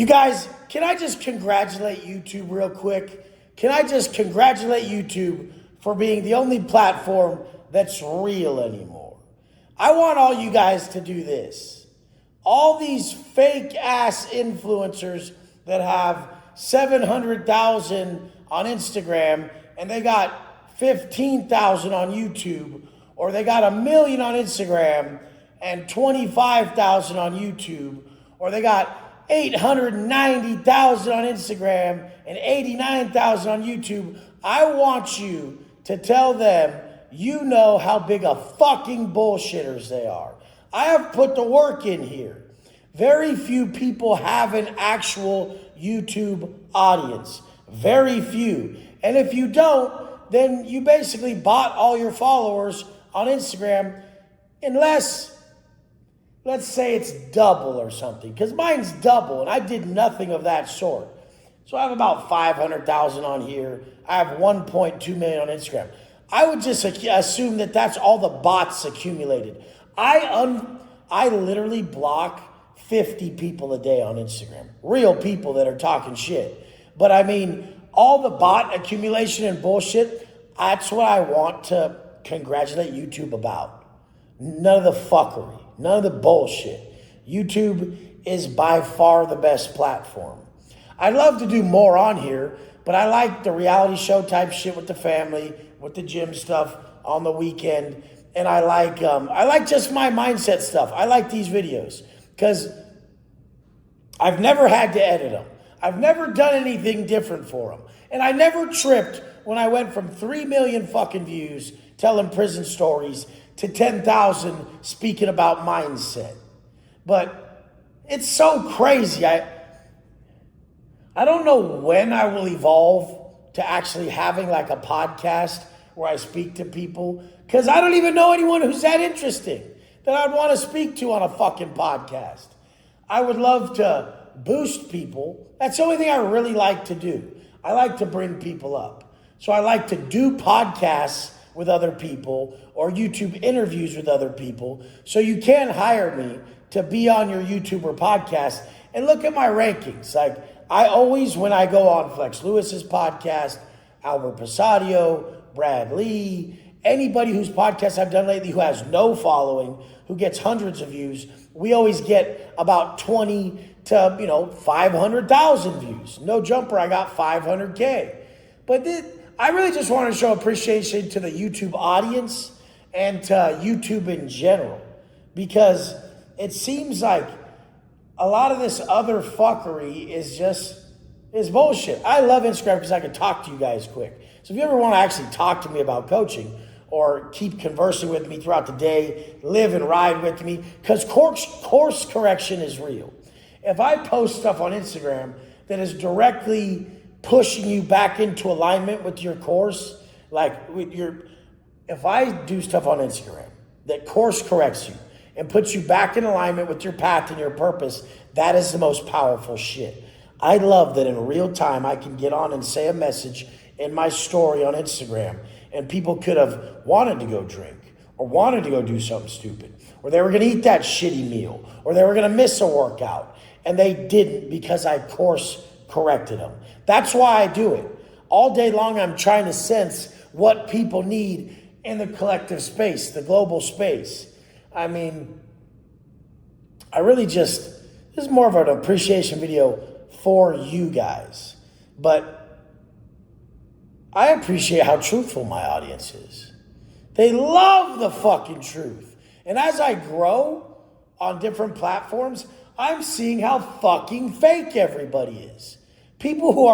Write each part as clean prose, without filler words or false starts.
You guys, can I just congratulate YouTube real quick? Can I just congratulate YouTube for being the only platform that's real anymore? I want all you guys to do this. All these fake ass influencers that have 700,000 on Instagram and they got 15,000 on YouTube, or they got 1 million on Instagram and 25,000 on YouTube, or they got 890,000 on Instagram and 89,000 on YouTube. I want you to tell them you know how big of fucking bullshitters they are. I have put the work in here. Very few people have an actual YouTube audience. Very few. And if you don't, then you basically bought all your followers on Instagram, unless, let's say it's double or something, because mine's double and I did nothing of that sort. So I have about 500,000 on here. I have 1.2 million on Instagram. I would just assume that that's all the bots accumulated. I literally block 50 people a day on Instagram. Real people that are talking shit. But I mean, all the bot accumulation and bullshit, that's what I want to congratulate YouTube about. None of the fuckery. None of the bullshit. YouTube is by far the best platform. I'd love to do more on here, but I like the reality show type shit with the family, with the gym stuff on the weekend. And I like just my mindset stuff. I like these videos because I've never had to edit them. I've never done anything different for them. And I never tripped when I went from 3 million fucking views telling prison stories to 10,000 speaking about mindset. But it's so crazy. I don't know when I will evolve to actually having like a podcast where I speak to people, because I don't even know anyone who's that interesting that I'd want to speak to on a fucking podcast. I would love to boost people. That's the only thing I really like to do. I like to bring people up. So I like to do podcasts with other people or YouTube interviews with other people. So you can hire me to be on your YouTube or podcast and look at my rankings. Like I always, when I go on Flex Lewis's podcast, Albert Posadio, Brad Lee, anybody whose podcast I've done lately who has no following, who gets hundreds of views, we always get about 20 to 500,000 views. No jumper, I got 500K. But I really just want to show appreciation to the YouTube audience and to YouTube in general, because it seems like a lot of this other fuckery is bullshit. I love Instagram because I can talk to you guys quick. So if you ever want to actually talk to me about coaching or keep conversing with me throughout the day, live and ride with me, because course correction is real. If I post stuff on Instagram that is directly pushing you back into alignment with your course, if I do stuff on Instagram that course corrects you and puts you back in alignment with your path and your purpose, that is the most powerful shit. I love that in real time I can get on and say a message in my story on Instagram, and people could have wanted to go drink or wanted to go do something stupid, or they were going to eat that shitty meal, or they were going to miss a workout, and they didn't because I course corrected them. That's why I do it. All day long I'm trying to sense what people need in the collective space, the global space. I mean, this is more of an appreciation video for you guys. But I appreciate how truthful my audience is. They love the fucking truth. And as I grow on different platforms, I'm seeing how fucking fake everybody is. People who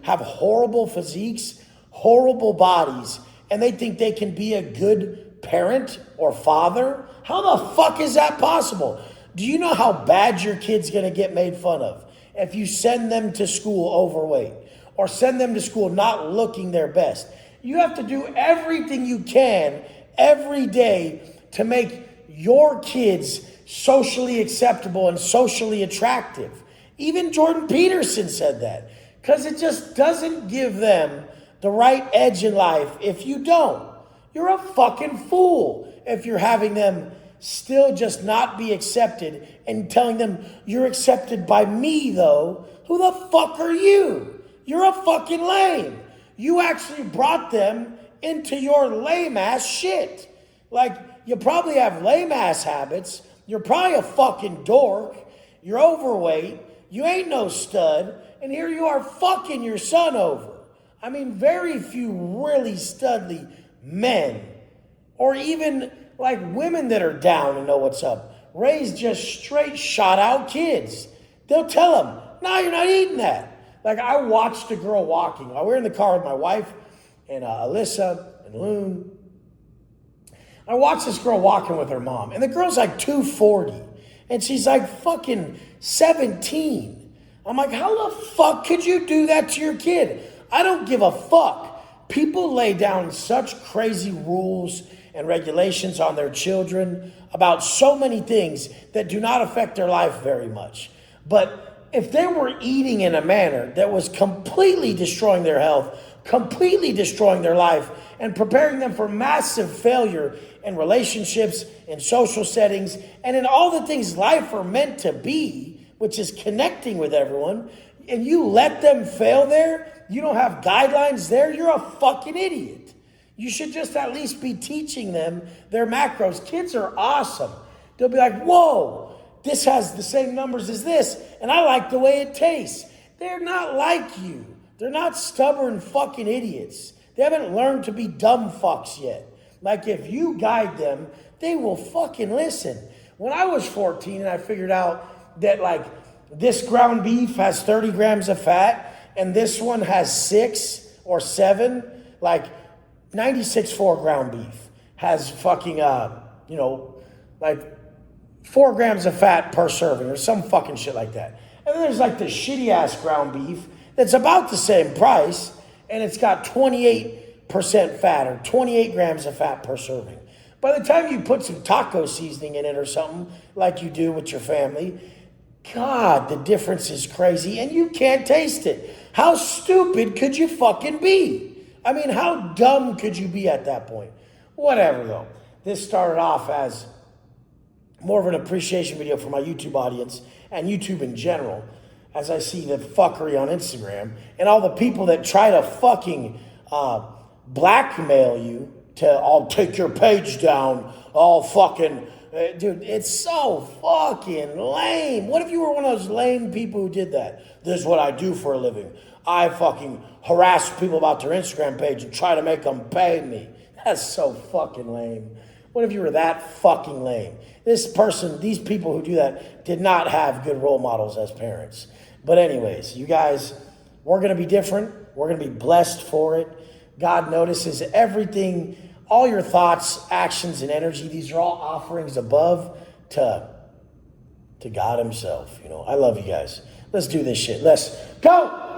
have horrible physiques, horrible bodies, and they think they can be a good parent or father. How the fuck is that possible? Do you know how bad your kid's gonna get made fun of if you send them to school overweight or send them to school not looking their best? You have to do everything you can every day to make your kids socially acceptable and socially attractive. Even Jordan Peterson said that, because it just doesn't give them the right edge in life if you don't. You're a fucking fool if you're having them still just not be accepted and telling them, you're accepted by me though. Who the fuck are you? You're a fucking lame. You actually brought them into your lame ass shit. Like, you probably have lame ass habits. You're probably a fucking dork. You're overweight. You ain't no stud. And here you are fucking your son over. I mean, very few really studly men, or even like women that are down and know what's up, raise just straight shot out kids. They'll tell them, no, you're not eating that. Like, I watched a girl walking. We were in the car with my wife and Alyssa and Loon. I watched this girl walking with her mom, and the girl's like 240, and she's like fucking 17. I'm like, how the fuck could you do that to your kid? I don't give a fuck. People lay down such crazy rules and regulations on their children about so many things that do not affect their life very much. But if they were eating in a manner that was completely destroying their health, completely destroying their life, and preparing them for massive failure in relationships, in social settings, and in all the things life are meant to be, which is connecting with everyone, and you let them fail there, you don't have guidelines there, you're a fucking idiot. You should just at least be teaching them their macros. Kids are awesome. They'll be like, whoa, this has the same numbers as this, and I like the way it tastes. They're not like you. They're not stubborn fucking idiots. They haven't learned to be dumb fucks yet. Like, if you guide them, they will fucking listen. When I was 14 and I figured out that, like, this ground beef has 30 grams of fat and this one has 6 or 7, like 96.4 ground beef has fucking, like 4 grams of fat per serving or some fucking shit like that. And then there's like the shitty ass ground beef that's about the same price and it's got 28% fat or 28 grams of fat per serving. By the time you put some taco seasoning in it or something like you do with your family, God, the difference is crazy and you can't taste it. How stupid could you fucking be? I mean, how dumb could you be at that point? Whatever though. This started off as more of an appreciation video for my YouTube audience and YouTube in general, as I see the fuckery on Instagram and all the people that try to fucking blackmail you to, I'll take your page down, I'll fucking, dude, it's so fucking lame. What if you were one of those lame people who did that? This is what I do for a living. I fucking harass people about their Instagram page and try to make them pay me. That's so fucking lame. What if you were that fucking lame? This person, these people who do that did not have good role models as parents. But anyways, you guys, we're going to be different. We're going to be blessed for it. God notices everything, all your thoughts, actions, and energy. These are all offerings above to God himself. You know, I love you guys. Let's do this shit. Let's go.